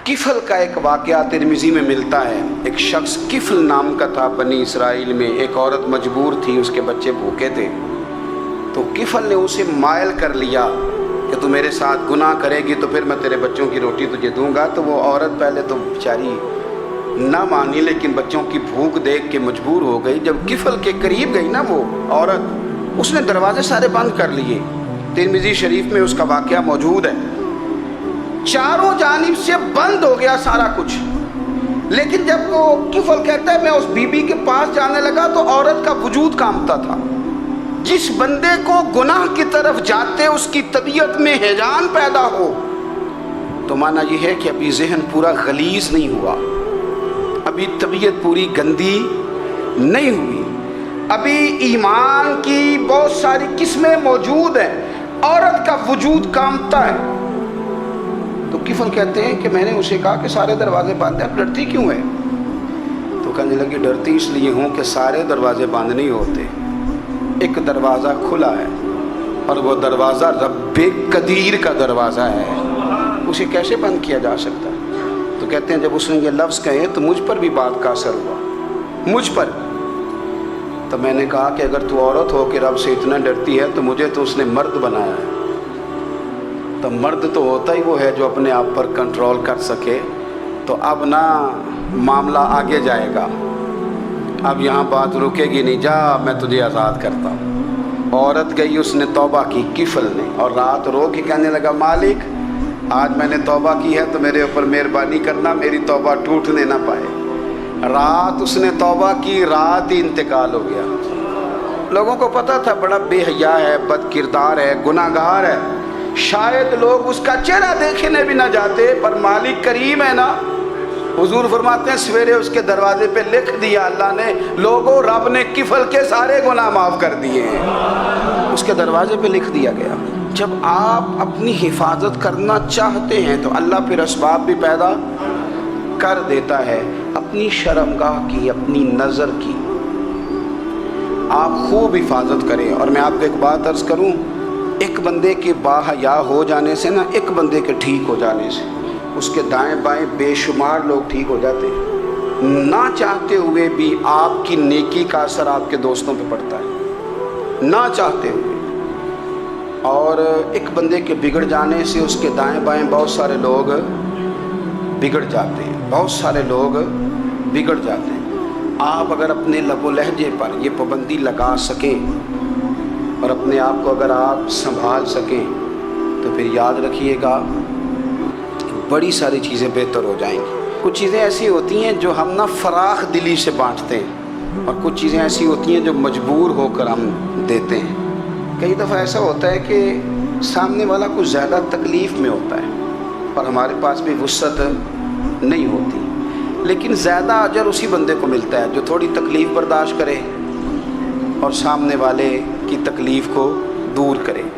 किफल का एक वाक़या तिरमिज़ी में मिलता है। एक शख्स किफल नाम का था बनी इसराइल में। एक औरत मजबूर थी, उसके बच्चे भूखे थे, तो किफल ने उसे मायल कर लिया कि तू मेरे साथ गुनाह करेगी तो फिर मैं तेरे बच्चों की रोटी तुझे दूंगा। तो वो औरत पहले तो बेचारी ना मानी, लेकिन बच्चों की भूख देख के मजबूर हो गई। जब किफल के करीब गई ना वो औरत, उसने दरवाजे सारे बंद कर लिए। तिरमिज़ी शरीफ में उसका वाक़या मौजूद है। चारों जानिब से बंद हो गया सारा कुछ। लेकिन जब वो किफल कहता है मैं उस बीबी के पास जाने लगा तो औरत का वजूद कांपता था। जिस बंदे को गुनाह की तरफ जाते उसकी तबीयत में हैजान पैदा हो, तो माना यह है कि अभी जहन पूरा गलीज नहीं हुआ, अभी तबीयत पूरी गंदी नहीं हुई, अभी ईमान की बहुत सारी किस्में मौजूद हैं, औरत का वजूद कांपता है। तो किफल कहते हैं कि मैंने उसे कहा कि सारे दरवाजे बंद हैं, डरती क्यों है? तो कहने लगी डरती इसलिए हूँ कि सारे दरवाजे बंद नहीं होते, एक दरवाज़ा खुला है और वो दरवाज़ा रब्बे कदीर का दरवाज़ा है, उसे कैसे बंद किया जा सकता है? तो कहते हैं जब उसने ये लफ्ज़ कहे तो मुझ पर भी बात का असर हुआ, मुझ पर। तो मैंने कहा कि अगर तू औरत हो कि रब से इतना डरती है तो मुझे तो उसने मर्द बनाया है। तो मर्द तो होता ही वो है जो अपने आप पर कंट्रोल कर सके। तो अब ना मामला आगे जाएगा, अब यहाँ बात रुकेगी नहीं, जा मैं तुझे आज़ाद करता हूँ। औरत गई, उसने तौबा की किफल ने, और रात रो के कहने लगा मालिक आज मैंने तौबा की है तो मेरे ऊपर मेहरबानी करना, मेरी तौबा टूटने ना पाए। रात उसने तौबा की, रात ही इंतकाल हो गया। लोगों को पता था बड़ा बेहया है, बद किरदार है, गुनाहगार है, शायद लोग उसका चेहरा देखने भी ना जाते, पर मालिक करीम है ना। हुजूर फरमाते हैं सवेरे उसके दरवाजे पे लिख दिया अल्लाह ने, लोगों रब ने किफल के सारे गुनाह माफ़ कर दिए हैं, उसके दरवाजे पे लिख दिया गया। जब आप अपनी हिफाजत करना चाहते हैं तो अल्लाह फिर असबाब भी पैदा कर देता है। अपनी शर्मगाह की, अपनी नज़र की आप खूब हिफाजत करें। और मैं आपको एक बात अर्ज़ करूं, एक बंदे के बाहया हो जाने से ना, एक बंदे के ठीक हो जाने से उसके दाएं बाएं बेशुमार लोग ठीक हो जाते हैं। ना चाहते हुए भी आपकी नेकी का असर आपके दोस्तों पे पड़ता है, ना चाहते हुए। और एक बंदे के बिगड़ जाने से उसके दाएं बाएं बहुत सारे लोग बिगड़ जाते हैं, बहुत सारे लोग बिगड़ जाते हैं। आप अगर अपने लबो लहजे पर ये पाबंदी लगा सकें और अपने आप को अगर आप संभाल सकें तो फिर याद रखिएगा बड़ी सारी चीज़ें बेहतर हो जाएंगी। कुछ चीज़ें ऐसी होती हैं जो हम ना फराख दिली से बांटते हैं, और कुछ चीज़ें ऐसी होती हैं जो मजबूर होकर हम देते हैं। कई दफ़ा ऐसा होता है कि सामने वाला कुछ ज़्यादा तकलीफ़ में होता है और हमारे पास भी वुसअत नहीं होती, लेकिन ज़्यादा अजर उसी बंदे को मिलता है जो थोड़ी तकलीफ़ बर्दाश्त करे और सामने वाले की तकलीफ़ को दूर करे।